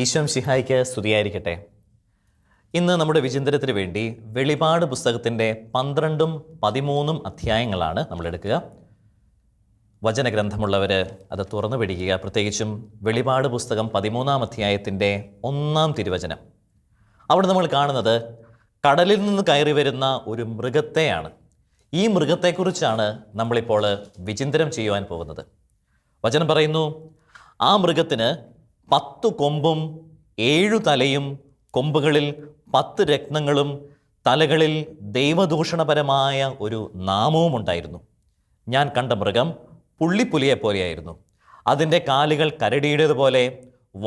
ഈശോ മിശിഹായ്ക്ക് സ്തുതിയായിരിക്കട്ടെ. ഇന്ന് നമ്മുടെ വിചിന്തനത്തിന് വേണ്ടി വെളിപാട് പുസ്തകത്തിൻ്റെ 12ഉം 13ഉം അധ്യായങ്ങളാണ് നമ്മൾ എടുക്കുക. വചനഗ്രന്ഥമുള്ളവർ അത് തുറന്നു പിടിക്കുക. പ്രത്യേകിച്ചും വെളിപാട് പുസ്തകം 13ആം അധ്യായത്തിൻ്റെ 1-ാം തിരുവചനം. അവിടെ നമ്മൾ കാണുന്നത് കടലിൽ നിന്ന് കയറി വരുന്ന ഒരു മൃഗത്തെയാണ്. ഈ മൃഗത്തെക്കുറിച്ചാണ് നമ്മളിപ്പോൾ വിചിന്തനം ചെയ്യുവാൻ പോകുന്നത്. വചനം പറയുന്നു, ആ മൃഗത്തിന് 10 കൊമ്പും 7 തലയും, കൊമ്പുകളിൽ 10 രത്നങ്ങളും, തലകളിൽ ദൈവദൂഷണപരമായ ഒരു നാമവും ഉണ്ടായിരുന്നു. ഞാൻ കണ്ട മൃഗം പുള്ളിപ്പുലിയെപ്പോലെയായിരുന്നു. അതിൻ്റെ കാലുകൾ കരടിയുടേതുപോലെ,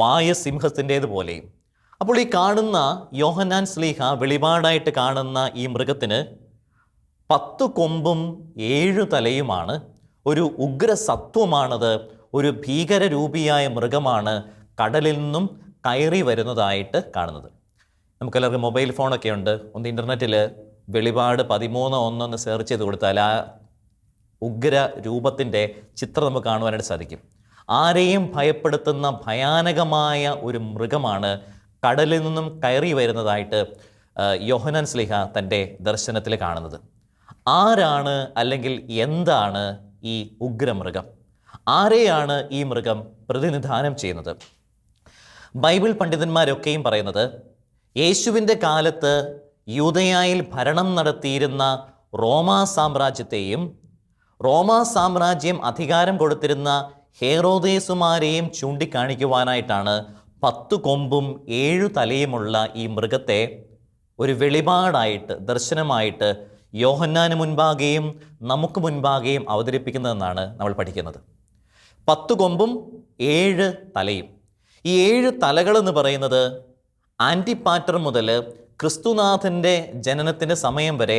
വായ സിംഹത്തിൻ്റേതുപോലെയും. അപ്പോൾ ഈ കാണുന്ന യോഹന്നാൻ ശ്ലീഹ വെളിപാടായിട്ട് കാണുന്ന ഈ മൃഗത്തിന് 10 കൊമ്പും 7 തലയുമാണ്. ഒരു ഉഗ്രസത്വമാണത്. ഒരു ഭീകരരൂപിയായ മൃഗമാണ് കടലിൽ നിന്നും കയറി വരുന്നതായിട്ട് കാണുന്നത്. നമുക്കെല്ലാവർക്കും മൊബൈൽ ഫോണൊക്കെ ഉണ്ട്. ഒന്ന് ഇൻ്റർനെറ്റിൽ വെളിപാട് 13:1 സെർച്ച് ചെയ്ത് കൊടുത്താൽ ആ ഉഗ്ര രൂപത്തിൻ്റെ ചിത്രം നമുക്ക് കാണുവാനായിട്ട് സാധിക്കും. ആരെയും ഭയപ്പെടുത്തുന്ന ഭയാനകമായ ഒരു മൃഗമാണ് കടലിൽ നിന്നും കയറി വരുന്നതായിട്ട് യോഹന്നാൻ ശ്ലീഹ തൻ്റെ ദർശനത്തിൽ കാണുന്നത്. ആരാണ് അല്ലെങ്കിൽ എന്താണ് ഈ ഉഗ്രമൃഗം? ആരെയാണ് ഈ മൃഗം പ്രതിനിധാനം ചെയ്യുന്നത്? ബൈബിൾ പണ്ഡിതന്മാരൊക്കെയും പറയുന്നത് യേശുവിൻ്റെ കാലത്ത് യൂദയായിൽ ഭരണം നടത്തിയിരുന്ന റോമാ സാമ്രാജ്യത്തെയും റോമാ സാമ്രാജ്യം അധികാരം കൊടുത്തിരുന്ന ഹെറോദേസുമാരെയും ചൂണ്ടിക്കാണിക്കുവാനായിട്ടാണ് 10 കൊമ്പും 7 തലയുമുള്ള ഈ മൃഗത്തെ ഒരു വെളിപാടായിട്ട്, ദർശനമായിട്ട് യോഹന്നാന് മുൻപാകെയും നമുക്ക് മുൻപാകെയും അവതരിപ്പിക്കുന്നതെന്നാണ് നമ്മൾ പഠിക്കുന്നത്. 10 കൊമ്പും 7 തലയും. ഈ 7 തലകളെന്ന് പറയുന്നത് ആൻറ്റിപ്പാറ്റർ മുതൽ ക്രിസ്തുനാഥൻ്റെ ജനനത്തിൻ്റെ സമയം വരെ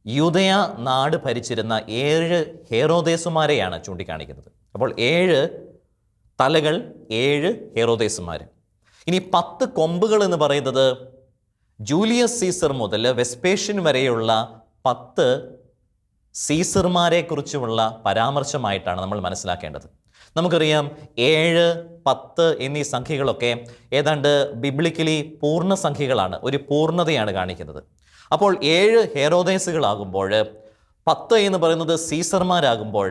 യൂദയ നാട് ഭരിച്ചിരുന്ന 7 ഹെറോദേസുമാരെയാണ് ചൂണ്ടിക്കാണിക്കുന്നത്. അപ്പോൾ 7 തലകൾ, 7 ഹെറോദേസുമാർ. ഇനി 10 കൊമ്പുകൾ എന്ന് പറയുന്നത് ജൂലിയസ് സീസർ മുതൽ വെസ്പേഷ്യൻ വരെയുള്ള 10 സീസർമാരെക്കുറിച്ചുമുള്ള പരാമർശമായിട്ടാണ് നമ്മൾ മനസ്സിലാക്കേണ്ടത്. നമുക്കറിയാം 7, 10 എന്നീ സംഖ്യകളൊക്കെ ഏതാണ്ട് ബിബ്ലിക്കലി പൂർണ്ണസംഖ്യകളാണ്, ഒരു പൂർണ്ണതയാണ് കാണിക്കുന്നത്. അപ്പോൾ 7 ഹെറോദേസുകളാകുമ്പോൾ, 10 എന്ന് പറയുന്നത് സീസർമാരാകുമ്പോൾ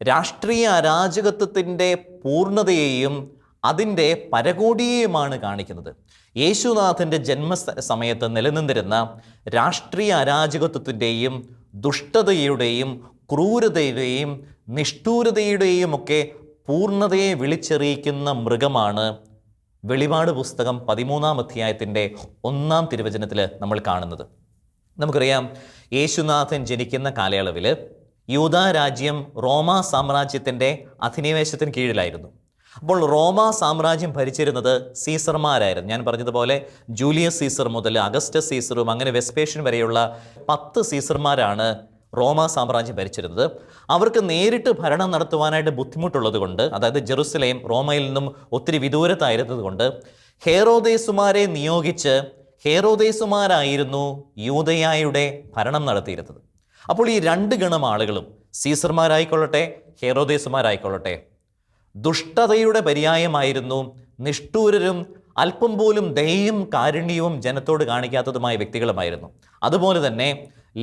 രാഷ്ട്രീയ അരാജകത്വത്തിൻ്റെ പൂർണ്ണതയെയും അതിൻ്റെ പരകോടിയെയുമാണ് കാണിക്കുന്നത്. യേശുനാഥൻ്റെ ജന്മസമയത്ത് നിലനിന്നിരുന്ന രാഷ്ട്രീയ അരാജകത്വത്തിൻ്റെയും ദുഷ്ടതയുടെയും ക്രൂരതയുടെയും നിഷ്ഠൂരതയുടെയും ഒക്കെ പൂർണ്ണതയെ വിളിച്ചറിയിക്കുന്ന മൃഗമാണ് വെളിപാട് പുസ്തകം 13ആം അധ്യായത്തിൻ്റെ 1-ാം തിരുവചനത്തിൽ നമ്മൾ കാണുന്നത്. നമുക്കറിയാം, യേശുനാഥൻ ജനിക്കുന്ന കാലയളവിൽ യൂദാ രാജ്യം റോമാ സാമ്രാജ്യത്തിൻ്റെ അധിനിവേശത്തിന് കീഴിലായിരുന്നു. അപ്പോൾ റോമാ സാമ്രാജ്യം ഭരിച്ചിരുന്നത് സീസർമാരായിരുന്നു. ഞാൻ പറഞ്ഞതുപോലെ ജൂലിയസ് സീസർ മുതൽ അഗസ്റ്റസ് സീസറും അങ്ങനെ വെസ്പേഷ്യൻ വരെയുള്ള 10 സീസർമാരാണ് റോമാ സാമ്രാജ്യം ഭരിച്ചിരുന്നത്. അവർക്ക് നേരിട്ട് ഭരണം നടത്തുവാനായിട്ട് ബുദ്ധിമുട്ടുള്ളത് കൊണ്ട്, അതായത് ജെറുസലേം റോമയിൽ നിന്നും ഒത്തിരി വിദൂരത്തായിരുന്നത് കൊണ്ട് ഹെറോദേസുമാരെ നിയോഗിച്ച് ഹെറോദേസുമാരായിരുന്നു യൂദയായുടെ ഭരണം നടത്തിയിരുന്നത്. അപ്പോൾ ഈ 2 ഗണം ആളുകളും, സീസർമാരായിക്കൊള്ളട്ടെ ഹെറോദേസുമാരായിക്കൊള്ളട്ടെ, ദുഷ്ടതയുടെ പര്യായമായിരുന്നു. നിഷ്ഠൂരരും അല്പം പോലും ദയയും കാരുണ്യവും ജനത്തോട് കാണിക്കാത്തതുമായ വ്യക്തികളുമായിരുന്നു. അതുപോലെ തന്നെ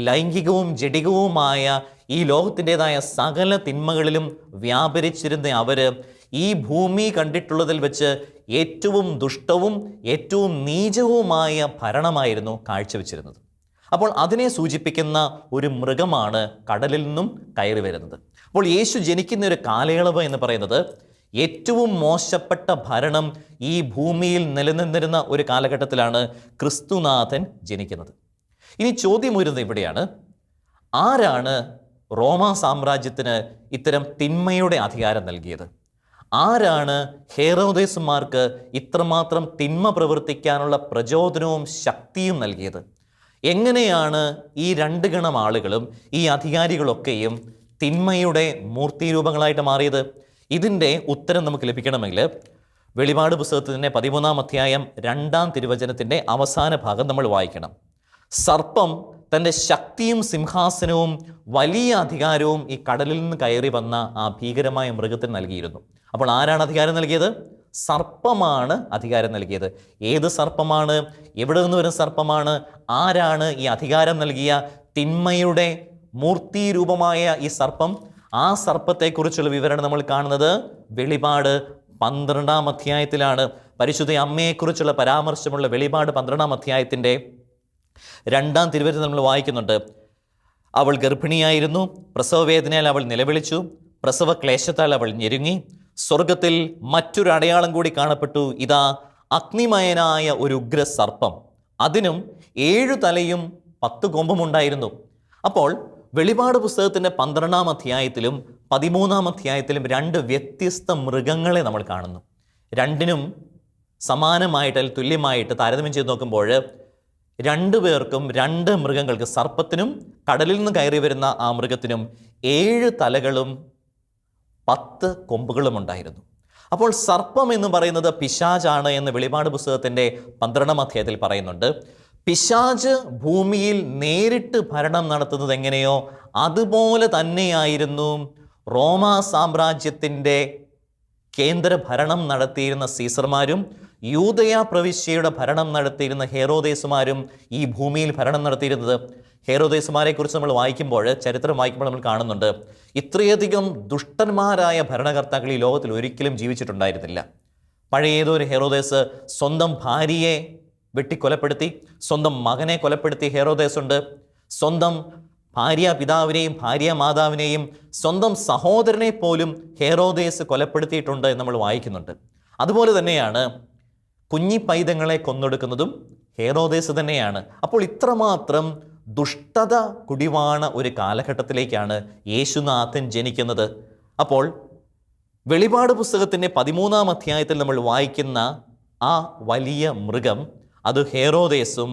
ലൈംഗികവും ജഡികവുമായ ഈ ലോകത്തിൻ്റെതായ സകല തിന്മകളിലും വ്യാപരിച്ചിരുന്ന അവർ ഈ ഭൂമി കണ്ടിട്ടുള്ളതിൽ വെച്ച് ഏറ്റവും ദുഷ്ടവും ഏറ്റവും നീചവുമായ ഭരണമായിരുന്നു കാഴ്ചവെച്ചിരുന്നത്. അപ്പോൾ അതിനെ സൂചിപ്പിക്കുന്ന ഒരു മൃഗമാണ് കടലിൽ നിന്നും കയറി വരുന്നത്. അപ്പോൾ യേശു ജനിക്കുന്ന ഒരു കാലയളവ് എന്ന് പറയുന്നത് ഏറ്റവും മോശപ്പെട്ട ഭരണം ഈ ഭൂമിയിൽ നിലനിന്നിരുന്ന ഒരു കാലഘട്ടത്തിലാണ് ക്രിസ്തുനാഥൻ ജനിക്കുന്നത്. ഇനി ചോദ്യം വരുന്നത് ഇവിടെയാണ്, ആരാണ് റോമാ സാമ്രാജ്യത്തിന് ഇത്തരം തിന്മയുടെ അധികാരം നൽകിയത്? ആരാണ് ഹെറോദേസുമാർക്ക് ഇത്രമാത്രം തിന്മ പ്രവർത്തിക്കാനുള്ള പ്രചോദനവും ശക്തിയും നൽകിയത്? എങ്ങനെയാണ് ഈ രണ്ട് ഗണം ആളുകളും ഈ അധികാരികളൊക്കെയും തിന്മയുടെ മൂർത്തിരൂപങ്ങളായിട്ട് മാറിയത്? ഇതിൻ്റെ ഉത്തരം നമുക്ക് ലഭിക്കണമെങ്കിൽ വെളിപാട് പുസ്തകത്തിൻ്റെ 13-ാം അധ്യായം 2-ാം തിരുവചനത്തിൻ്റെ അവസാന ഭാഗം നമ്മൾ വായിക്കണം. സർപ്പം തൻ്റെ ശക്തിയും സിംഹാസനവും വലിയ അധികാരവും ഈ കടലിൽ നിന്ന് കയറി വന്ന ആ ഭീകരമായ മൃഗത്തിന് നൽകിയിരുന്നു. അപ്പോൾ ആരാണ് അധികാരം നൽകിയത്? സർപ്പമാണ് അധികാരം നൽകിയത്. ഏത് സർപ്പമാണ്? എവിടെ നിന്ന് വരുന്ന സർപ്പമാണ്? ആരാണ് ഈ അധികാരം നൽകിയ തിന്മയുടെ മൂർത്തിരൂപമായ ഈ സർപ്പം? ആ സർപ്പത്തെക്കുറിച്ചുള്ള വിവരണം നമ്മൾ കാണുന്നത് വെളിപാട് 12-ാം അധ്യായത്തിലാണ്. പരിശുദ്ധ അമ്മയെക്കുറിച്ചുള്ള പരാമർശമുള്ള വെളിപാട് 12-ാം അധ്യായത്തിൻ്റെ 2-ാം തിരുവചനം നമ്മൾ വായിക്കുന്നുണ്ട്. അവൾ ഗർഭിണിയായിരുന്നു, പ്രസവവേദനയാൽ അവൾ നിലവിളിച്ചു, പ്രസവ ക്ലേശത്താൽ അവൾ ഞെരുങ്ങി. സ്വർഗത്തിൽ മറ്റൊരു അടയാളം കൂടി കാണപ്പെട്ടു. ഇതാ, അഗ്നിമയനായ ഒരു ഉഗ്ര സർപ്പം, അതിനും 7 തലയും 10 കൊമ്പും ഉണ്ടായിരുന്നു. അപ്പോൾ വെളിപാട് പുസ്തകത്തിൻ്റെ 12-ാം അധ്യായത്തിലും 13-ാം അധ്യായത്തിലും 2 വ്യത്യസ്ത മൃഗങ്ങളെ നമ്മൾ കാണുന്നു. രണ്ടിനും സമാനമായിട്ട് അല്ലെങ്കിൽ തുല്യമായിട്ട് താരതമ്യം ചെയ്ത് നോക്കുമ്പോൾ 2 പേർക്കും 2 മൃഗങ്ങൾക്ക്, സർപ്പത്തിനും കടലിൽ നിന്ന് കയറി വരുന്ന ആ മൃഗത്തിനും 7 തലകളും 10 കൊമ്പുകളും ഉണ്ടായിരുന്നു. അപ്പോൾ സർപ്പം എന്ന് പറയുന്നത് പിശാചാണ് എന്ന് വെളിപാട് പുസ്തകത്തിൻ്റെ 12-ാം അധ്യായത്തിൽ പറയുന്നുണ്ട്. പിശാച് ഭൂമിയിൽ നേരിട്ട് ഭരണം നടത്തുന്നത് എങ്ങനെയോ അതുപോലെ തന്നെയായിരുന്നു റോമാ സാമ്രാജ്യത്തിൻ്റെ കേന്ദ്ര ഭരണം നടത്തിയിരുന്ന സീസർമാരും യൂദയ പ്രവിശ്യയുടെ ഭരണം നടത്തിയിരുന്ന ഹെറോദേസുമാരും ഈ ഭൂമിയിൽ ഭരണം നടത്തിയിരുന്നത്. ഹെറോദേസുമാരെ കുറിച്ച് നമ്മൾ വായിക്കുമ്പോൾ, ചരിത്രം വായിക്കുമ്പോൾ നമ്മൾ കാണുന്നുണ്ട്, ഇത്രയധികം ദുഷ്ടന്മാരായ ഭരണകർത്താക്കൾ ഈ ലോകത്തിൽ ഒരിക്കലും ജീവിച്ചിട്ടുണ്ടായിരുന്നില്ല. പഴയ ഏതോ ഒരു ഹെറോദേസ് സ്വന്തം ഭാര്യയെ വെട്ടിക്കൊലപ്പെടുത്തി, സ്വന്തം മകനെ കൊലപ്പെടുത്തി ഹെറോദേസുണ്ട്. സ്വന്തം ഭാര്യ പിതാവിനെയും ഭാര്യ മാതാവിനെയും സ്വന്തം സഹോദരനെ പോലും ഹെറോദേസ് കൊലപ്പെടുത്തിയിട്ടുണ്ട് എന്ന് നമ്മൾ വായിക്കുന്നുണ്ട്. അതുപോലെ തന്നെയാണ് കുഞ്ഞിപ്പൈതങ്ങളെ കൊന്നൊടുക്കുന്നതും ഹെറോദേസ് തന്നെയാണ്. അപ്പോൾ ഇത്രമാത്രം ദുഷ്ടത കുടിവാണ ഒരു കാലഘട്ടത്തിലേക്കാണ് യേശുനാഥൻ ജനിക്കുന്നത്. അപ്പോൾ വെളിപാട് പുസ്തകത്തിൻ്റെ 13-ാം അധ്യായത്തിൽ നമ്മൾ വായിക്കുന്ന ആ വലിയ മൃഗം, അത് ഹെറോദേസും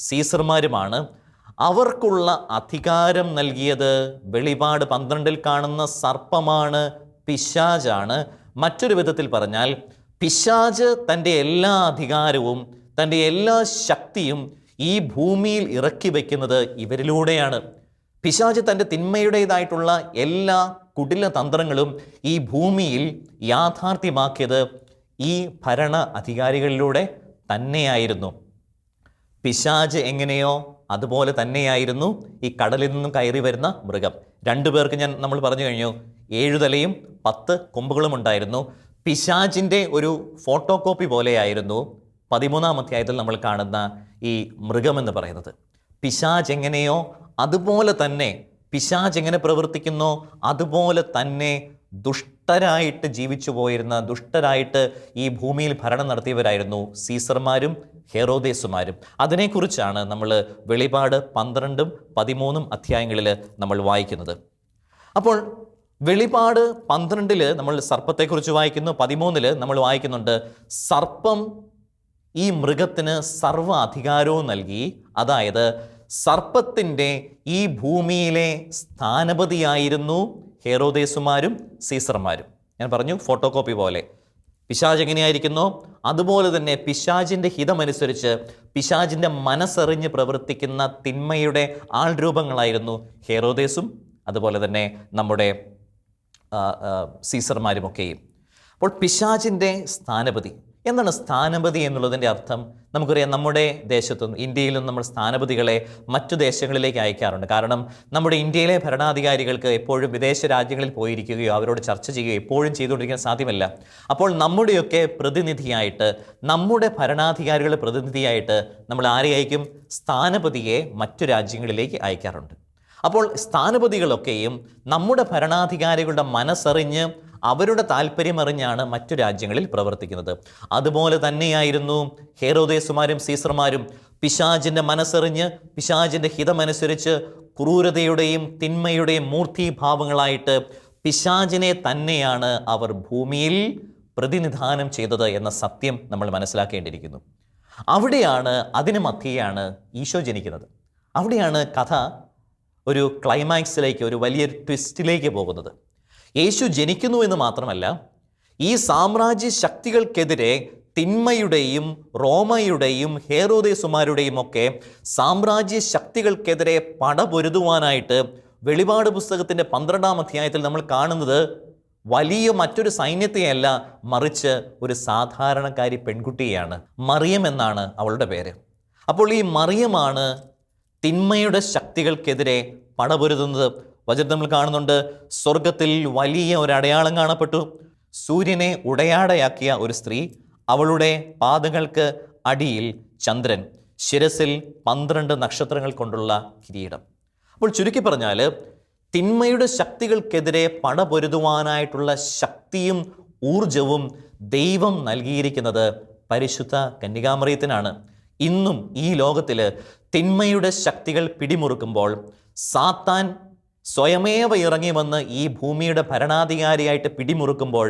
സീസർമാരുമാണ്. അവർക്കുള്ള അധികാരം നൽകിയത് വെളിപാട് 12-ൽ കാണുന്ന സർപ്പമാണ്, പിശാചാണ്. മറ്റൊരു വിധത്തിൽ പറഞ്ഞാൽ പിശാച് തൻ്റെ എല്ലാ അധികാരവും തൻ്റെ എല്ലാ ശക്തിയും ഈ ഭൂമിയിൽ ഇറക്കി വയ്ക്കുന്നത് ഇവരിലൂടെയാണ്. പിശാച് തൻ്റെ തിന്മയുടേതായിട്ടുള്ള എല്ലാ കുടില തന്ത്രങ്ങളും ഈ ഭൂമിയിൽ യാഥാർത്ഥ്യമാക്കിയത് ഈ ഭരണ അധികാരികളിലൂടെ തന്നെയായിരുന്നു. പിശാച് എങ്ങനെയോ അതുപോലെ തന്നെയായിരുന്നു ഈ കടലിൽ നിന്നും കയറി വരുന്ന മൃഗം. 2 പേർക്ക് നമ്മൾ പറഞ്ഞു കഴിഞ്ഞു, 7 തലയും 10 കൊമ്പുകളും ഉണ്ടായിരുന്നു. പിശാചിൻ്റെ ഒരു ഫോട്ടോ കോപ്പി പോലെയായിരുന്നു 13-ാം അധ്യായത്തിൽ നമ്മൾ കാണുന്ന ഈ മൃഗമെന്ന് പറയുന്നത്. പിശാച് എങ്ങനെയോ അതുപോലെ തന്നെ, പിശാച് എങ്ങനെ പ്രവർത്തിക്കുന്നോ അതുപോലെ തന്നെ ദുഷ്ടരായിട്ട് ജീവിച്ചു പോയിരുന്ന, ദുഷ്ടരായിട്ട് ഈ ഭൂമിയിൽ ഭരണം നടത്തിയവരായിരുന്നു സീസർമാരും ഹെറോദേസുമാരും. അതിനെക്കുറിച്ചാണ് നമ്മൾ വെളിപാട് 12-ഉം 13-ഉം അധ്യായങ്ങളിൽ നമ്മൾ വായിക്കുന്നത്. അപ്പോൾ വെളിപാട് 12-ൽ നമ്മൾ സർപ്പത്തെക്കുറിച്ച് വായിക്കുന്നു, 13-ൽ നമ്മൾ വായിക്കുന്നുണ്ട് സർപ്പം ഈ മൃഗത്തിന് സർവ്വ അധികാരവും നൽകി. അതായത് സർപ്പത്തിൻ്റെ ഈ ഭൂമിയിലെ സ്ഥാനപതിയായിരുന്നു ഹെറോദേസുമാരും സീസർമാരും. ഞാൻ പറഞ്ഞു ഫോട്ടോ കോപ്പി പോലെ. പിശാച് എങ്ങനെയായിരിക്കുന്നോ അതുപോലെ തന്നെ പിശാചിൻ്റെ ഹിതമനുസരിച്ച് പിശാചിൻ്റെ മനസ്സറിഞ്ഞ് പ്രവർത്തിക്കുന്ന തിന്മയുടെ ആൾരൂപങ്ങളായിരുന്നു ഹെറോദേസും അതുപോലെ തന്നെ നമ്മുടെ സീസർമാരുമൊക്കെയും. അപ്പോൾ പിശാചിൻ്റെ സ്ഥാനപതി, എന്താണ് സ്ഥാനപതി എന്നുള്ളതിൻ്റെ അർത്ഥം? നമുക്കറിയാം, നമ്മുടെ ദേശത്തും ഇന്ത്യയിലും നമ്മൾ സ്ഥാനപതികളെ മറ്റു ദേശങ്ങളിലേക്ക് അയക്കാറുണ്ട്. കാരണം നമ്മുടെ ഇന്ത്യയിലെ ഭരണാധികാരികൾക്ക് എപ്പോഴും വിദേശ രാജ്യങ്ങളിൽ പോയിരിക്കുകയോ അവരോട് ചർച്ച ചെയ്യുകയോ എപ്പോഴും ചെയ്തുകൊണ്ടിരിക്കാൻ സാധ്യമല്ല. അപ്പോൾ നമ്മുടെയൊക്കെ പ്രതിനിധിയായിട്ട്, നമ്മുടെ ഭരണാധികാരികളുടെ പ്രതിനിധിയായിട്ട് നമ്മൾ ആരെ അയക്കും? സ്ഥാനപതിയെ മറ്റു രാജ്യങ്ങളിലേക്ക് അയക്കാറുണ്ട്. അപ്പോൾ സ്ഥാനപതികളൊക്കെയും നമ്മുടെ ഭരണാധികാരികളുടെ മനസ്സറിഞ്ഞ് അവരുടെ താല്പര്യമറിഞ്ഞാണ് മറ്റു രാജ്യങ്ങളിൽ പ്രവർത്തിക്കുന്നത്. അതുപോലെ തന്നെയായിരുന്നു ഹെരോദേസുമാരും സീസർമാരും. പിശാചിൻ്റെ മനസ്സറിഞ്ഞ് പിശാചിൻ്റെ ഹിതമനുസരിച്ച് ക്രൂരതയുടെയും തിന്മയുടെയും മൂർത്തീഭാവങ്ങളായിട്ട് പിശാചിനെ തന്നെയാണ് അവർ ഭൂമിയിൽ പ്രതിനിധാനം ചെയ്തത് എന്ന സത്യം നമ്മൾ മനസ്സിലാക്കേണ്ടിയിരിക്കുന്നു. അവിടെയാണ്, അതിന് മധ്യയാണ് ഈശോ ജനിക്കുന്നത്. അവിടെയാണ് കഥ ഒരു ക്ലൈമാക്സിലേക്ക്, ഒരു വലിയൊരു ട്വിസ്റ്റിലേക്ക് പോകുന്നത്. യേശു ജനിക്കുന്നു എന്ന് മാത്രമല്ല, ഈ സാമ്രാജ്യ ശക്തികൾക്കെതിരെ തിന്മയുടെയും റോമയുടെയും ഹേറോദേസുമാരുടെയും ഒക്കെ സാമ്രാജ്യ ശക്തികൾക്കെതിരെ പടപൊരുതുവാനായിട്ട് വെളിപാട് പുസ്തകത്തിൻ്റെ 12-ാം അധ്യായത്തിൽ നമ്മൾ കാണുന്നത് വലിയ മറ്റൊരു സൈന്യത്തെയല്ല, മറിച്ച് ഒരു സാധാരണക്കാരി പെൺകുട്ടിയെയാണ്. മറിയം എന്നാണ് അവളുടെ പേര്. അപ്പോൾ ഈ മറിയമാണ് തിന്മയുടെ ശക്തികൾക്കെതിരെ പടപൊരുതുന്നത്. വചനം നമ്മൾ കാണുന്നുണ്ട്, സ്വർഗത്തിൽ വലിയ ഒരു അടയാളം കാണപ്പെട്ടു. സൂര്യനെ ഉടയാടയാക്കിയ ഒരു സ്ത്രീ, അവളുടെ പാദങ്ങൾക്ക് അടിയിൽ ചന്ദ്രൻ, ശിരസിൽ 12 നക്ഷത്രങ്ങൾ കൊണ്ടുള്ള കിരീടം. അപ്പോൾ ചുരുക്കി പറഞ്ഞാൽ, തിന്മയുടെ ശക്തികൾക്കെതിരെ പടപൊരുതുവാനായിട്ടുള്ള ശക്തിയും ഊർജവും ദൈവം നൽകിയിരിക്കുന്നത് പരിശുദ്ധ കന്യകാമറിയത്തിനാണ്. ഇന്നും ഈ ലോകത്തിൽ തിന്മയുടെ ശക്തികൾ പിടിമുറുക്കുമ്പോൾ, സാത്താൻ സ്വയമേവ ഇറങ്ങി വന്ന് ഈ ഭൂമിയുടെ ഭരണാധികാരിയായിട്ട് പിടിമുറുക്കുമ്പോൾ,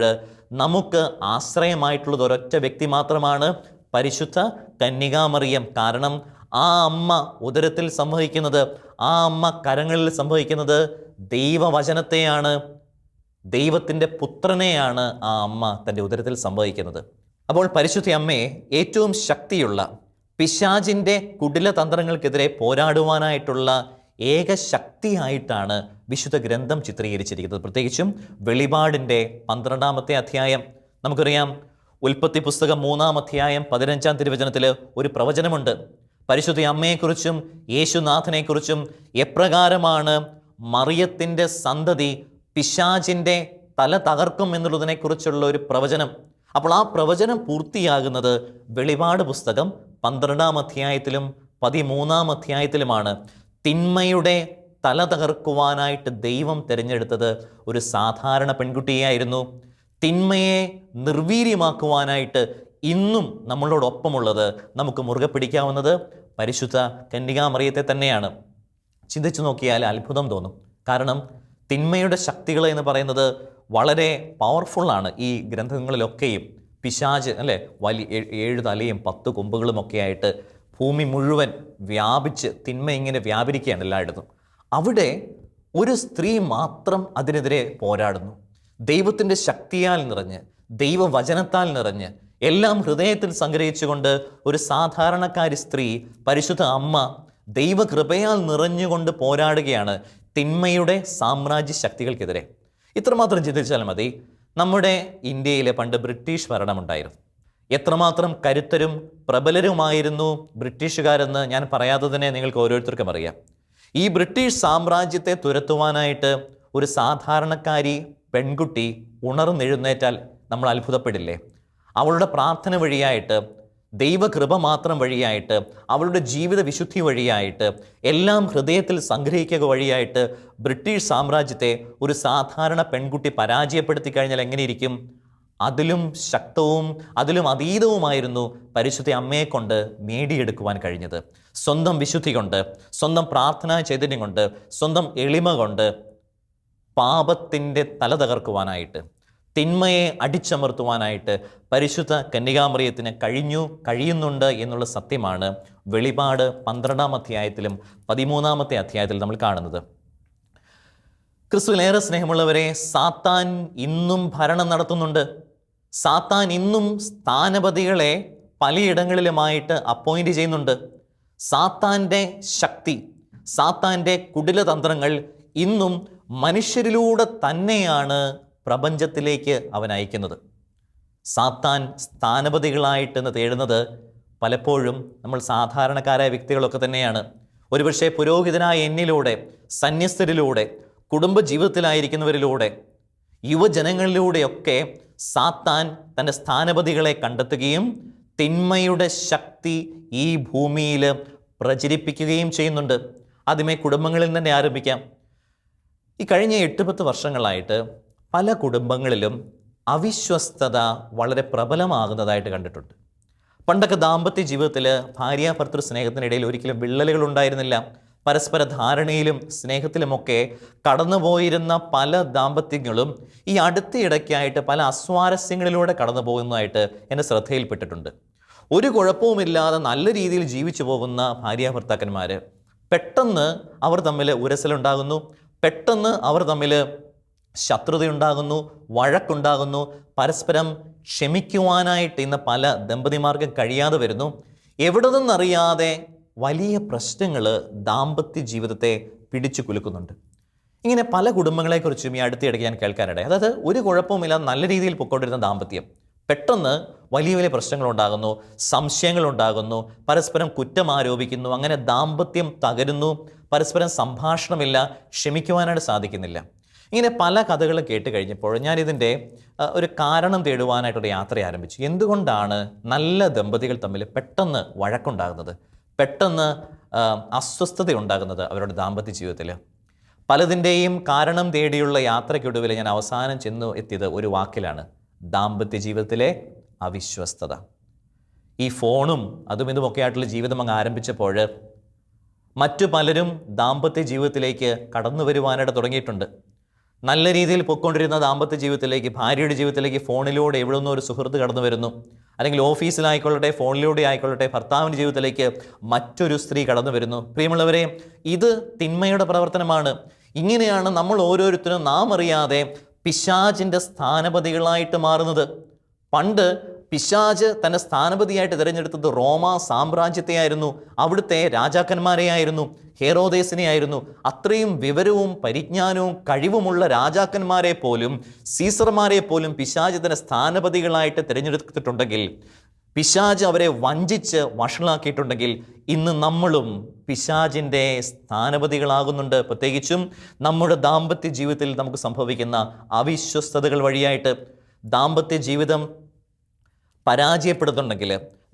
നമുക്ക് ആശ്രയമായിട്ടുള്ളത് ഒരൊറ്റ വ്യക്തി മാത്രമാണ്, പരിശുദ്ധ കന്യകാമറിയം. കാരണം ആ അമ്മ ഉദരത്തിൽ സംഭവിക്കുന്നത്, ആ അമ്മ കരങ്ങളിൽ സംഭവിക്കുന്നത് ദൈവവചനത്തെയാണ്, ദൈവത്തിൻ്റെ പുത്രനെയാണ് ആ അമ്മ തൻ്റെ ഉദരത്തിൽ സംഭവിക്കുന്നത്. അപ്പോൾ പരിശുദ്ധ അമ്മയെ ഏറ്റവും ശക്തിയുള്ള പിശാചിൻ്റെ കുടിലതന്ത്രങ്ങൾക്കെതിരെ പോരാടുവാനായിട്ടുള്ള ഏക ശക്തിയായിട്ടാണ് വിശുദ്ധ ഗ്രന്ഥം ചിത്രീകരിച്ചിരിക്കുന്നത്. പ്രത്യേകിച്ചും വെളിപാടിൻ്റെ 12-ാമത്തെ അധ്യായം നമുക്കറിയാം. ഉൽപ്പത്തി പുസ്തകം 3-ാം അധ്യായം 15-ാം തിരുവചനത്തിൽ ഒരു പ്രവചനമുണ്ട്. പരിശുദ്ധ അമ്മയെക്കുറിച്ചും യേശുനാഥനെക്കുറിച്ചും എപ്രകാരമാണ് മറിയത്തിൻ്റെ സന്തതി പിശാചിൻ്റെ തല തകർക്കും എന്നുള്ളതിനെക്കുറിച്ചുള്ള ഒരു പ്രവചനം. അപ്പോൾ ആ പ്രവചനം പൂർത്തിയാകുന്നത് വെളിപാട് പുസ്തകം 12-ാം അധ്യായത്തിലും 13-ാം അധ്യായത്തിലുമാണ്. തിന്മയുടെ തല തകർക്കുവാനായിട്ട് ദൈവം തിരഞ്ഞെടുത്തത് ഒരു സാധാരണ പെൺകുട്ടിയായിരുന്നു. തിന്മയെ നിർവീര്യമാക്കുവാനായിട്ട് ഇന്നും നമ്മളോടൊപ്പമുള്ളത്, നമുക്ക് മുറുകെ പിടിക്കാവുന്നത് പരിശുദ്ധ കന്യകാമറിയത്തെ തന്നെയാണ്. ചിന്തിച്ചു നോക്കിയാൽ അത്ഭുതം തോന്നും. കാരണം തിന്മയുടെ ശക്തികൾ എന്ന് പറയുന്നത് വളരെ പവർഫുള്ളാണ്. ഈ ഗ്രന്ഥങ്ങളിലൊക്കെയും പിശാച് അല്ലേ, വലിയ 7 തലയും 10 കൊമ്പുകളും ഒക്കെ ആയിട്ട് ഭൂമി മുഴുവൻ വ്യാപിച്ച് തിന്മ ഇങ്ങനെ വ്യാപരിക്കുകയാണ് എല്ലായിടത്തും. അവിടെ ഒരു സ്ത്രീ മാത്രം അതിനെതിരെ പോരാടുന്നു. ദൈവത്തിൻ്റെ ശക്തിയാൽ നിറഞ്ഞ്, ദൈവവചനത്താൽ നിറഞ്ഞ്, എല്ലാം ഹൃദയത്തിൽ സംഗ്രഹിച്ചുകൊണ്ട് ഒരു സാധാരണക്കാരി സ്ത്രീ, പരിശുദ്ധ അമ്മ, ദൈവകൃപയാൽ നിറഞ്ഞുകൊണ്ട് പോരാടുകയാണ് തിന്മയുടെ സാമ്രാജ്യ ശക്തികൾക്കെതിരെ. ഇത്രമാത്രം ചിന്തിച്ചാൽ മതി. നമ്മുടെ ഇന്ത്യയിൽ പണ്ട് ബ്രിട്ടീഷ് ഭരണമുണ്ടായിരുന്നു. എത്രമാത്രം കരുത്തരും പ്രബലരുമായിരുന്നു ബ്രിട്ടീഷുകാരെന്ന് ഞാൻ പറയാതെ തന്നെ നിങ്ങൾക്ക് ഓരോരുത്തർക്കും അറിയാം. ഈ ബ്രിട്ടീഷ് സാമ്രാജ്യത്തെ തുരത്തുവാനായിട്ട് ഒരു സാധാരണക്കാരി പെൺകുട്ടി ഉണർന്നെഴുന്നേറ്റാൽ നമ്മൾ അത്ഭുതപ്പെടില്ലേ? അവളുടെ പ്രാർത്ഥന വഴിയായിട്ട്, ദൈവകൃപ മാത്രം വഴിയായിട്ട്, അവളുടെ ജീവിത വിശുദ്ധി വഴിയായിട്ട്, എല്ലാം ഹൃദയത്തിൽ സംഗ്രഹിക്കുക വഴിയായിട്ട് ബ്രിട്ടീഷ് സാമ്രാജ്യത്തെ ഒരു സാധാരണ പെൺകുട്ടി പരാജയപ്പെടുത്തി കഴിഞ്ഞാൽ എങ്ങനെയിരിക്കും? അതിലും ശക്തവും അതിലും അതീതവുമായിരുന്നു പരിശുദ്ധ അമ്മയെ കൊണ്ട് നേടിയെടുക്കുവാൻ കഴിഞ്ഞത്. സ്വന്തം വിശുദ്ധി കൊണ്ട്, സ്വന്തം പ്രാർത്ഥനാ ചൈതന്യം കൊണ്ട്, സ്വന്തം എളിമ കൊണ്ട് പാപത്തിൻ്റെ തല തകർക്കുവാനായിട്ട്, തിന്മയെ അടിച്ചമർത്തുവാനായിട്ട് പരിശുദ്ധ കന്യകാമറിയത്തിന് കഴിയുന്നുണ്ട് എന്നുള്ള സത്യമാണ് വെളിപാട് 12-ാം അധ്യായത്തിലും 13-ാമത്തെ അധ്യായത്തിലും നമ്മൾ കാണുന്നത്. ക്രിസ്തുവിലേറെ സ്നേഹമുള്ളവരെ, സാത്താൻ ഇന്നും ഭരണം നടത്തുന്നുണ്ട്. സാത്താൻ ഇന്നും സ്ഥാനപതികളെ പലയിടങ്ങളിലുമായിട്ട് അപ്പോയിന്റ് ചെയ്യുന്നുണ്ട്. സാത്താൻ്റെ ശക്തി, സാത്താൻ്റെ കുടിലതന്ത്രങ്ങൾ ഇന്നും മനുഷ്യരിലൂടെ തന്നെയാണ് പ്രപഞ്ചത്തിലേക്ക് അവൻ അയക്കുന്നത്. സാത്താൻ സ്ഥാനപതികളായിട്ടെന്ന് തേടുന്നത് പലപ്പോഴും നമ്മൾ സാധാരണക്കാരായ വ്യക്തികളൊക്കെ തന്നെയാണ്. ഒരുപക്ഷെ പുരോഹിതനായ എന്നിലൂടെ, സന്യസ്തരിലൂടെ, കുടുംബജീവിതത്തിലായിരിക്കുന്നവരിലൂടെ, യുവജനങ്ങളിലൂടെയൊക്കെ സാത്താൻ തൻ്റെ സ്ഥാനപതികളെ കണ്ടെത്തുകയും തിന്മയുടെ ശക്തി ഈ ഭൂമിയിൽ പ്രചരിപ്പിക്കുകയും ചെയ്യുന്നുണ്ട്. ആദ്യമേ കുടുംബങ്ങളിൽ തന്നെ ആരംഭിക്കാം. ഈ കഴിഞ്ഞ 8-10 വർഷങ്ങളായിട്ട് പല കുടുംബങ്ങളിലും അവിശ്വസ്തത വളരെ പ്രബലമാകുന്നതായിട്ട് കണ്ടിട്ടുണ്ട്. പണ്ടൊക്കെ ദാമ്പത്യ ജീവിതത്തിൽ ഭാര്യാഭർത്തൃ സ്നേഹത്തിനിടയിൽ ഒരിക്കലും വിള്ളലുകൾ ഉണ്ടായിരുന്നില്ല. പരസ്പര ധാരണയിലും സ്നേഹത്തിലുമൊക്കെ കടന്നുപോയിരുന്ന പല ദാമ്പത്യങ്ങളും ഈ അടുത്തിടയ്ക്കായിട്ട് പല അസ്വാരസ്യങ്ങളിലൂടെ കടന്നു പോകുന്നതായിട്ട് എൻ്റെ ശ്രദ്ധയിൽപ്പെട്ടിട്ടുണ്ട്. ഒരു കുഴപ്പവുമില്ലാതെ നല്ല രീതിയിൽ ജീവിച്ചു പോകുന്ന ഭാര്യാഭർത്താക്കന്മാർ പെട്ടെന്ന് അവർ തമ്മിൽ ഉരസലുണ്ടാകുന്നു, പെട്ടെന്ന് അവർ തമ്മിൽ ശത്രുതയുണ്ടാകുന്നു, വഴക്കുണ്ടാകുന്നു, പരസ്പരം ക്ഷമിക്കുവാനായിട്ട് ഇന്ന് പല ദമ്പതിമാർക്കും കഴിയാതെ വരുന്നു. എവിടെ നിന്നറിയാതെ വലിയ പ്രശ്നങ്ങൾ ദാമ്പത്യ ജീവിതത്തെ പിടിച്ചു കുലുക്കുന്നുണ്ട്. ഇങ്ങനെ പല കുടുംബങ്ങളെക്കുറിച്ചും ഈ അടുത്തിടയ്ക്ക് ഞാൻ കേൾക്കാനിടയായി. അതായത് ഒരു കുഴപ്പവുമില്ലാതെ നല്ല രീതിയിൽ പൊയ്ക്കൊണ്ടിരുന്ന ദാമ്പത്യം പെട്ടെന്ന് വലിയ വലിയ പ്രശ്നങ്ങളുണ്ടാകുന്നു, സംശയങ്ങളുണ്ടാകുന്നു, പരസ്പരം കുറ്റം ആരോപിക്കുന്നു, അങ്ങനെ ദാമ്പത്യം തകരുന്നു, പരസ്പരം സംഭാഷണമില്ല, ക്ഷമിക്കുവാനായിട്ട് സാധിക്കുന്നില്ല. ഇങ്ങനെ പല കഥകൾ കേട്ട് കഴിഞ്ഞപ്പോൾ ഞാനിതിൻ്റെ ഒരു കാരണം തേടുവാനായിട്ടൊരു യാത്ര ആരംഭിച്ചു. എന്തുകൊണ്ടാണ് നല്ല ദമ്പതികൾ തമ്മിൽ പെട്ടെന്ന് വഴക്കുണ്ടാകുന്നത്, പെട്ടെന്ന് അസ്വസ്ഥത ഉണ്ടാകുന്നത് അവരുടെ ദാമ്പത്യ ജീവിതത്തിൽ? പലതിൻ്റെയും കാരണം തേടിയുള്ള യാത്രയ്ക്കൊടുവിൽ ഞാൻ അവസാനം ചെന്നു എത്തിയത് ഒരു വാക്കിലാണ്: ദാമ്പത്യ ജീവിതത്തിലെ അവിശ്വസ്തത. ഈ ഫോണും അതും ഇതുമൊക്കെ ആയിട്ടുള്ള ജീവിതം അങ്ങ് ആരംഭിച്ചപ്പോൾ മറ്റു പലരും ദാമ്പത്യ ജീവിതത്തിലേക്ക് കടന്നു വരുവാനായിട്ട് തുടങ്ങിയിട്ടുണ്ട്. നല്ല രീതിയിൽ പൊയ്ക്കൊണ്ടിരുന്ന ദാമ്പത്യ ജീവിതത്തിലേക്ക്, ഭാര്യയുടെ ജീവിതത്തിലേക്ക് ഫോണിലൂടെ എവിടെ നിന്നോ ഒരു സുഹൃത്ത് കടന്നു വരുന്നു, അല്ലെങ്കിൽ ഓഫീസിലായിക്കൊള്ളട്ടെ ഫോണിലൂടെ ആയിക്കൊള്ളട്ടെ ഭർത്താവിൻ്റെ ജീവിതത്തിലേക്ക് മറ്റൊരു സ്ത്രീ കടന്നു വരുന്നു. പ്രിയമുള്ളവരെ, ഇത് തിന്മയുടെ പ്രവർത്തനമാണ്. ഇങ്ങനെയാണ് നമ്മൾ ഓരോരുത്തരും നാം അറിയാതെ പിശാചിൻ്റെ സ്ഥാനപതികളായിട്ട് മാറുന്നത്. പണ്ട് പിശാച് തൻ്റെ സ്ഥാനപതിയായിട്ട് തിരഞ്ഞെടുത്തത് റോമ സാമ്രാജ്യത്തെയായിരുന്നു, അവിടുത്തെ രാജാക്കന്മാരെയായിരുന്നു, ഹെറോദേസിനെയായിരുന്നു. അത്രയും വിവരവും പരിജ്ഞാനവും കഴിവുമുള്ള രാജാക്കന്മാരെ പോലും, സീസർമാരെ പോലും പിശാച് തൻ്റെ സ്ഥാനപതികളായിട്ട് തിരഞ്ഞെടുത്തിട്ടുണ്ടെങ്കിൽ, പിശാച് അവരെ വഞ്ചിച്ച് വഷളാക്കിയിട്ടുണ്ടെങ്കിൽ, ഇന്ന് നമ്മളും പിശാചിൻ്റെ സ്ഥാനപതികളാകുന്നുണ്ട്. പ്രത്യേകിച്ചും നമ്മുടെ ദാമ്പത്യ ജീവിതത്തിൽ നമുക്ക് സംഭവിക്കുന്ന അവിശ്വസ്തതകൾ വഴിയായിട്ട്. ദാമ്പത്യ ജീവിതം പരാജയപ്പെടുന്നുണ്ടെങ്കിൽ,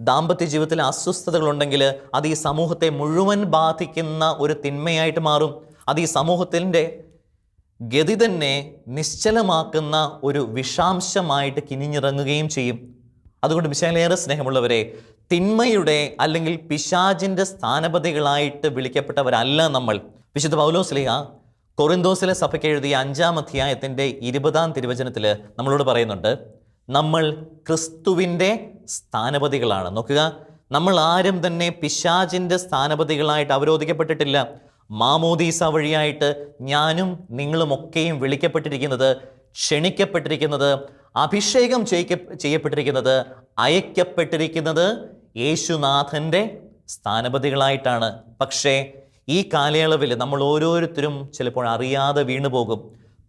ദാമ്പത്യ ജീവിതത്തിൽ അസ്വസ്ഥതകളുണ്ടെങ്കിൽ, അത് ഈ സമൂഹത്തെ മുഴുവൻ ബാധിക്കുന്ന ഒരു തിന്മയായിട്ട് മാറും. അത് ഈ സമൂഹത്തിൻ്റെ ഗതി തന്നെ നിശ്ചലമാക്കുന്ന ഒരു വിഷാംശമായിട്ട് കിനിഞ്ഞിറങ്ങുകയും ചെയ്യും. അതുകൊണ്ട് മിശിഹായിലേറെ സ്നേഹമുള്ളവരെ, തിന്മയുടെ അല്ലെങ്കിൽ പിശാചിൻ്റെ സ്ഥാനപതികളായിട്ട് വിളിക്കപ്പെട്ടവരല്ല നമ്മൾ. വിശുദ്ധ പൗലോസ്ലീഹ കൊറിന്തോസിലെ സഭയ്ക്ക് എഴുതിയ 5-ാം അധ്യായത്തിൻ്റെ 20-ാം തിരുവചനത്തിൽ നമ്മളോട് പറയുന്നുണ്ട്, നമ്മൾ ക്രിസ്തുവിൻ്റെ സ്ഥാനപതികളാണ്. നോക്കുക, നമ്മൾ ആരും തന്നെ പിശാചിൻ്റെ സ്ഥാനപതികളായിട്ട് അവരോധിക്കപ്പെട്ടിട്ടില്ല. മാമോദീസ വഴിയായിട്ട് ഞാനും നിങ്ങളുമൊക്കെയും വിളിക്കപ്പെട്ടിരിക്കുന്നത്, ക്ഷണിക്കപ്പെട്ടിരിക്കുന്നത്, അഭിഷേകം ചെയ്യപ്പെട്ടിരിക്കുന്നത്, അയക്കപ്പെട്ടിരിക്കുന്നത് യേശുനാഥൻ്റെ സ്ഥാനപതികളായിട്ടാണ്. പക്ഷേ ഈ കാലയളവിൽ നമ്മൾ ഓരോരുത്തരും ചിലപ്പോൾ അറിയാതെ വീണുപോകും.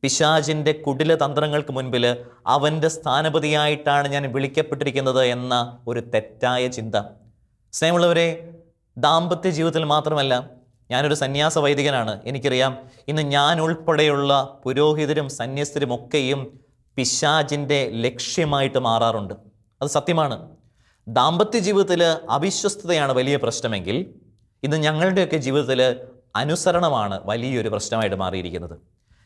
പിശാചിൻ്റെ കുടില തന്ത്രങ്ങൾക്ക് മുൻപിൽ അവൻ്റെ സ്ഥാനപതിയായിട്ടാണ് ഞാൻ വിളിക്കപ്പെട്ടിരിക്കുന്നത് എന്ന ഒരു തെറ്റായ ചിന്ത. സ്നേഹമുള്ളവരെ, ദാമ്പത്യ ജീവിതത്തിൽ മാത്രമല്ല, ഞാനൊരു സന്യാസ വൈദികനാണ്. എനിക്കറിയാം, ഇന്ന് ഞാൻ ഉൾപ്പെടെയുള്ള പുരോഹിതരും സന്യസ്തരും ഒക്കെയും പിശാചിൻ്റെ ലക്ഷ്യമായിട്ട് മാറാറുണ്ട്. അത് സത്യമാണ്. ദാമ്പത്യ ജീവിതത്തിൽ അവിശ്വസ്തതയാണ് വലിയ പ്രശ്നമെങ്കിൽ, ഇന്ന് ഞങ്ങളുടെയൊക്കെ ജീവിതത്തിൽ അനുസരണമാണ് വലിയൊരു പ്രശ്നമായിട്ട് മാറിയിരിക്കുന്നത്.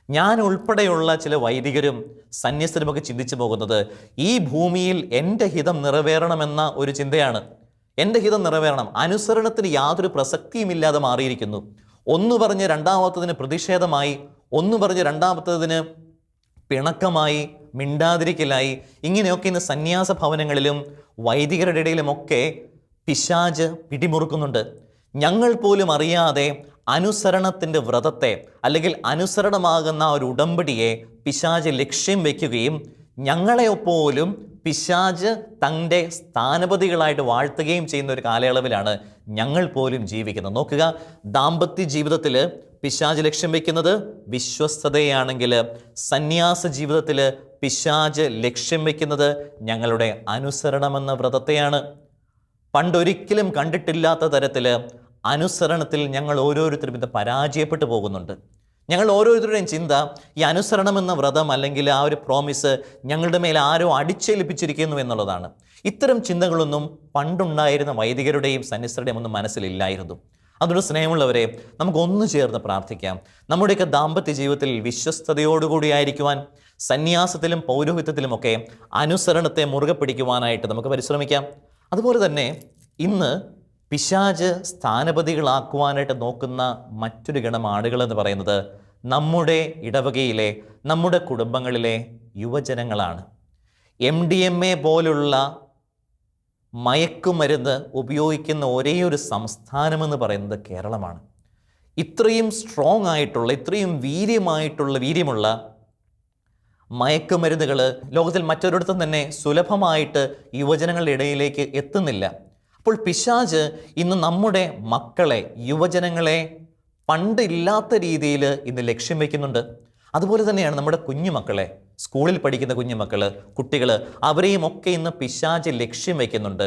ഞാൻ ഉൾപ്പെടെയുള്ള ചില വൈദികരും സന്യസ്തരുമൊക്കെ ചിന്തിച്ചു പോകുന്നത് ഈ ഭൂമിയിൽ എൻ്റെ ഹിതം നിറവേറണമെന്ന ഒരു ചിന്തയാണ്. എൻ്റെ ഹിതം നിറവേറണം. അനുസരണത്തിന് യാതൊരു പ്രസക്തിയുമില്ലാതെ മാറിയിരിക്കുന്നു. ഒന്ന് പറഞ്ഞ് രണ്ടാമത്തതിന് പ്രതിഷേധമായി, ഒന്ന് പറഞ്ഞ് രണ്ടാമത്തതിന് പിണക്കമായി, മിണ്ടാതിരിക്കലായി, ഇങ്ങനെയൊക്കെ ഇന്ന് സന്യാസ ഭവനങ്ങളിലും വൈദികരുടെ ഇടയിലുമൊക്കെ പിശാച് പിടിമുറുക്കുന്നുണ്ട്. ഞങ്ങൾ പോലും അറിയാതെ അനുസരണത്തിൻ്റെ വ്രതത്തെ അല്ലെങ്കിൽ അനുസരണമാകുന്ന ഒരു ഉടമ്പടിയെ പിശാച് ലക്ഷ്യം വയ്ക്കുകയും ഞങ്ങളെപ്പോലും പിശാച് തൻ്റെ സ്ഥാനപതികളായിട്ട് വാഴ്ത്തുകയും ചെയ്യുന്ന ഒരു കാലയളവിലാണ് ഞങ്ങൾ പോലും ജീവിക്കുന്നത്. നോക്കുക, ദാമ്പത്യ ജീവിതത്തിൽ പിശാച് ലക്ഷ്യം വയ്ക്കുന്നത് വിശ്വസ്തതയാണെങ്കിൽ, സന്യാസ ജീവിതത്തിൽ പിശാച് ലക്ഷ്യം വയ്ക്കുന്നത് ഞങ്ങളുടെ അനുസരണമെന്ന വ്രതത്തെയാണ്. പണ്ടൊരിക്കലും കണ്ടിട്ടില്ലാത്ത തരത്തിൽ അനുസരണത്തിൽ ഞങ്ങൾ ഓരോരുത്തരും ഇത് പരാജയപ്പെട്ടു പോകുന്നുണ്ട്. ഞങ്ങൾ ഓരോരുത്തരുടെയും ചിന്ത ഈ അനുസരണമെന്ന വ്രതം അല്ലെങ്കിൽ ആ ഒരു പ്രോമിസ് ഞങ്ങളുടെ മേൽ ആരോ അടിച്ചേൽപ്പിച്ചിരിക്കുന്നു എന്നുള്ളതാണ്. ഇത്തരം ചിന്തകളൊന്നും പണ്ടുണ്ടായിരുന്ന വൈദികരുടെയും സന്യസ്തരുടെയും ഒന്നും മനസ്സിലില്ലായിരുന്നു. അതുകൊണ്ട് സ്നേഹമുള്ളവരെ, നമുക്കൊന്നു ചേർന്ന് പ്രാർത്ഥിക്കാം. നമ്മുടെയൊക്കെ ദാമ്പത്യ ജീവിതത്തിൽ വിശ്വസ്തയോടുകൂടി ആയിരിക്കുവാൻ, സന്യാസത്തിലും പൗരോഹിത്യത്തിലുമൊക്കെ അനുസരണത്തെ മുറുകെ പിടിക്കുവാനായിട്ട് നമുക്ക് പരിശ്രമിക്കാം. അതുപോലെ തന്നെ ഇന്ന് പിശാച് സ്ഥാനപതികളാക്കുവാനായിട്ട് നോക്കുന്ന മറ്റൊരു ഗണം ആളുകളെന്ന് പറയുന്നത് നമ്മുടെ ഇടവകയിലെ, നമ്മുടെ കുടുംബങ്ങളിലെ യുവജനങ്ങളാണ്. MDMA പോലുള്ള മയക്കുമരുന്ന് ഉപയോഗിക്കുന്ന ഒരേ ഒരു സംസ്ഥാനമെന്ന് പറയുന്നത് കേരളമാണ്. ഇത്രയും സ്ട്രോങ് ആയിട്ടുള്ള, ഇത്രയും വീര്യമുള്ള മയക്കുമരുന്നുകൾ ലോകത്തിൽ മറ്റൊരിടത്തും തന്നെ സുലഭമായിട്ട് യുവജനങ്ങളുടെ ഇടയിലേക്ക് എത്തുന്നില്ല. അപ്പോൾ പിശാച് ഇന്ന് നമ്മുടെ മക്കളെ, യുവജനങ്ങളെ പണ്ടില്ലാത്ത രീതിയിൽ ഇന്ന് ലക്ഷ്യം വയ്ക്കുന്നുണ്ട്. അതുപോലെ തന്നെയാണ് നമ്മുടെ കുഞ്ഞുമക്കളെ, സ്കൂളിൽ പഠിക്കുന്ന കുട്ടികൾ, അവരെയും ഒക്കെ ഇന്ന് പിശാച് ലക്ഷ്യം വയ്ക്കുന്നുണ്ട്.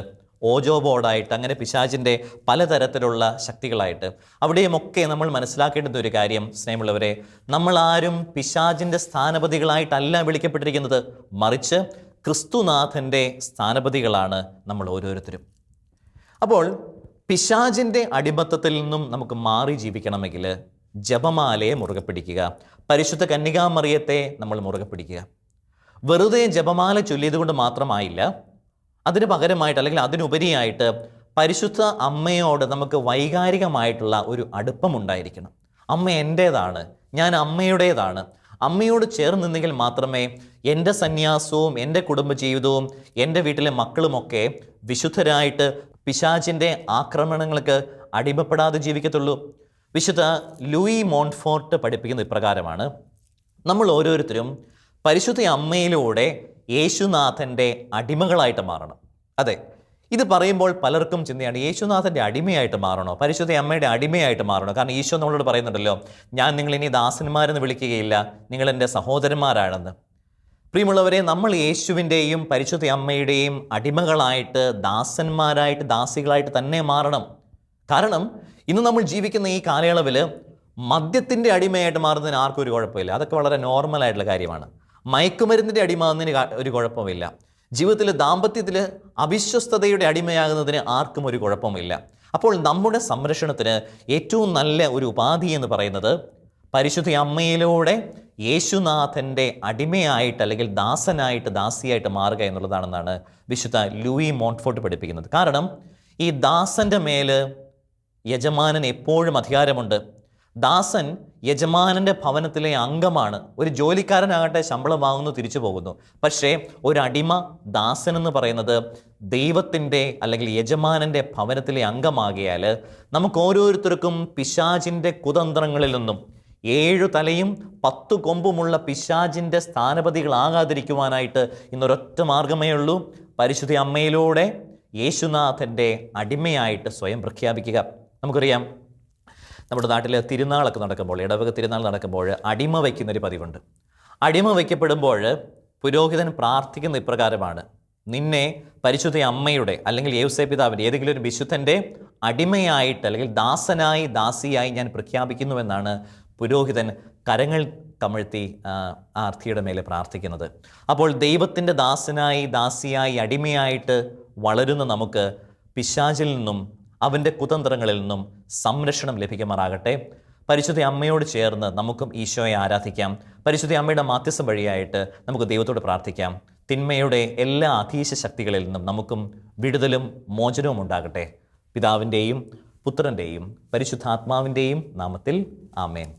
ഓജോ ബോർഡായിട്ട്, അങ്ങനെ പിശാചിൻ്റെ പലതരത്തിലുള്ള ശക്തികളായിട്ട്. അവിടെയുമൊക്കെ നമ്മൾ മനസ്സിലാക്കേണ്ടുന്ന ഒരു കാര്യം, സ്നേഹമുള്ളവരെ, നമ്മളാരും പിശാചിൻ്റെ സ്ഥാനപതികളായിട്ടല്ല വിളിക്കപ്പെട്ടിരിക്കുന്നത്, മറിച്ച് ക്രിസ്തുനാഥൻ്റെ സ്ഥാനപതികളാണ് നമ്മൾ ഓരോരുത്തരും. അപ്പോൾ പിശാചിൻ്റെ അടിമത്തത്തിൽ നിന്നും നമുക്ക് മാറി ജീവിക്കണമെങ്കിൽ ജപമാലയെ മുറുകെ പിടിക്കുക, പരിശുദ്ധ കന്യകാമറിയത്തെ നമ്മൾ മുറുകെ പിടിക്കുക. വെറുതെ ജപമാല ചൊല്ലിയത് കൊണ്ട് മാത്രമായില്ല, അതിന് പകരമായിട്ട് അല്ലെങ്കിൽ അതിനുപരിയായിട്ട് പരിശുദ്ധ അമ്മയോട് നമുക്ക് വൈകാരികമായിട്ടുള്ള ഒരു അടുപ്പമുണ്ടായിരിക്കണം. അമ്മ എൻ്റേതാണ്, ഞാൻ അമ്മയുടേതാണ്. അമ്മയോട് ചേർന്ന് നിന്നെങ്കിൽ മാത്രമേ എൻ്റെ സന്യാസവും എൻ്റെ കുടുംബജീവിതവും എൻ്റെ വീട്ടിലെ മക്കളുമൊക്കെ വിശുദ്ധരായിട്ട് പിശാചിൻ്റെ ആക്രമണങ്ങൾക്ക് അടിമപ്പെടാതെ ജീവിക്കത്തുള്ളൂ. വിശുദ്ധ ലൂയി മോൺഫോർട്ട് പഠിപ്പിക്കുന്ന ഇപ്രകാരമാണ്: നമ്മൾ ഓരോരുത്തരും പരിശുദ്ധ അമ്മയിലൂടെ യേശുനാഥൻ്റെ അടിമകളായിട്ട് മാറണം. അതെ, ഇത് പറയുമ്പോൾ പലർക്കും ചിന്തയാണ്, യേശുനാഥൻ്റെ അടിമയായിട്ട് മാറണോ, പരിശുദ്ധ അമ്മയുടെ അടിമയായിട്ട് മാറണോ? കാരണം ഈശോ നമ്മളോട് പറയുന്നുണ്ടല്ലോ, ഞാൻ നിങ്ങളിനി ദാസന്മാരെന്ന് വിളിക്കുകയില്ല, നിങ്ങൾ എൻ്റെ സഹോദരന്മാരാണെന്ന്. പ്രിയമുള്ളവരെ, നമ്മൾ യേശുവിൻ്റെയും പരിശുദ്ധ അമ്മയുടെയും അടിമകളായിട്ട്, ദാസന്മാരായിട്ട്, ദാസികളായിട്ട് തന്നെ മാറണം. കാരണം ഇന്ന് നമ്മൾ ജീവിക്കുന്ന ഈ കാലയളവിൽ മദ്യത്തിൻ്റെ അടിമയായിട്ട് മാറുന്നതിന് ആർക്കും ഒരു കുഴപ്പമില്ല, അതൊക്കെ വളരെ നോർമലായിട്ടുള്ള കാര്യമാണ്. മയക്കുമരുന്നിൻ്റെ അടിമാകുന്നതിന് ഒരു കുഴപ്പമില്ല. ജീവിതത്തിൽ, ദാമ്പത്യത്തിൽ അവിശ്വസ്തതയുടെ അടിമയാകുന്നതിന് ആർക്കും ഒരു കുഴപ്പമില്ല. അപ്പോൾ നമ്മുടെ സംരക്ഷണത്തിന് ഏറ്റവും നല്ല ഒരു ഉപാധി എന്ന് പറയുന്നത് പരിശുദ്ധ അമ്മയിലൂടെ യേശുനാഥൻ്റെ അടിമയായിട്ട് അല്ലെങ്കിൽ ദാസനായിട്ട്, ദാസിയായിട്ട് മാറുക എന്നുള്ളതാണെന്നാണ് വിശുദ്ധ ലൂയി മോൺഫോർട്ട് പഠിപ്പിക്കുന്നത്. കാരണം ഈ ദാസൻ്റെ മേൽ യജമാനന് എപ്പോഴും അധികാരമുണ്ട്. ദാസൻ യജമാനൻ്റെ ഭവനത്തിലെ അംഗമാണ്. ഒരു ജോലിക്കാരനാകട്ടെ ശമ്പളം വാങ്ങുന്നു, തിരിച്ചു പോകുന്നു. പക്ഷേ ഒരു അടിമ, ദാസൻ എന്ന് പറയുന്നത് ദൈവത്തിൻ്റെ അല്ലെങ്കിൽ യജമാനൻ്റെ ഭവനത്തിലെ അംഗമാകിയാൽ നമുക്ക് ഓരോരുത്തർക്കും പിശാചിൻ്റെ കുതന്ത്രങ്ങളിൽ നിന്നും, 7 തലയും 10 കൊമ്പുമുള്ള പിശാചിൻ്റെ സ്ഥാനപതികളാകാതിരിക്കുവാനായിട്ട് ഇന്നൊരൊറ്റ മാർഗമേ ഉള്ളൂ: പരിശുദ്ധ അമ്മയിലൂടെ യേശുനാഥൻ്റെ അടിമയായിട്ട് സ്വയം പ്രഖ്യാപിക്കുക. നമുക്കറിയാം, നമ്മുടെ നാട്ടിൽ തിരുനാളൊക്കെ നടക്കുമ്പോൾ, ഇടവക തിരുനാൾ നടക്കുമ്പോൾ അടിമ വയ്ക്കുന്നൊരു പതിവുണ്ട്. അടിമ വയ്ക്കപ്പെടുമ്പോൾ പുരോഹിതൻ പ്രാർത്ഥിക്കുന്ന ഇപ്രകാരമാണ്: നിന്നെ പരിശുദ്ധ അമ്മയുടെ അല്ലെങ്കിൽ യേശുപിതാവിൻ്റെ ഏതെങ്കിലും ഒരു വിശുദ്ധൻ്റെ അടിമയായിട്ട് അല്ലെങ്കിൽ ദാസനായി, ദാസിയായി ഞാൻ പ്രഖ്യാപിക്കുന്നുവെന്നാണ് പുരോഹിതൻ കരങ്ങൾ കമഴ്ത്തി ആർത്തിയുടെ മേലെ പ്രാർത്ഥിക്കുന്നത്. അപ്പോൾ ദൈവത്തിൻ്റെ ദാസനായി, ദാസിയായി, അടിമയായിട്ട് വളരുന്ന നമുക്ക് പിശാചിൽ നിന്നും അവൻ്റെ കുതന്ത്രങ്ങളിൽ നിന്നും സംരക്ഷണം ലഭിക്കുമാറാകട്ടെ. പരിശുദ്ധ അമ്മയോട് ചേർന്ന് നമുക്കും ഈശോയെ ആരാധിക്കാം. പരിശുദ്ധ അമ്മയുടെ മാധ്യസ്ഥം വഴിയായിട്ട് നമുക്ക് ദൈവത്തോട് പ്രാർത്ഥിക്കാം. തിന്മയുടെ എല്ലാ അധീശ ശക്തികളിൽ നിന്നും നമുക്കും വിടുതലും മോചനവും ഉണ്ടാകട്ടെ. പിതാവിൻ്റെയും പുത്രൻ്റെയും പരിശുദ്ധാത്മാവിൻ്റെയും നാമത്തിൽ ആമേൻ.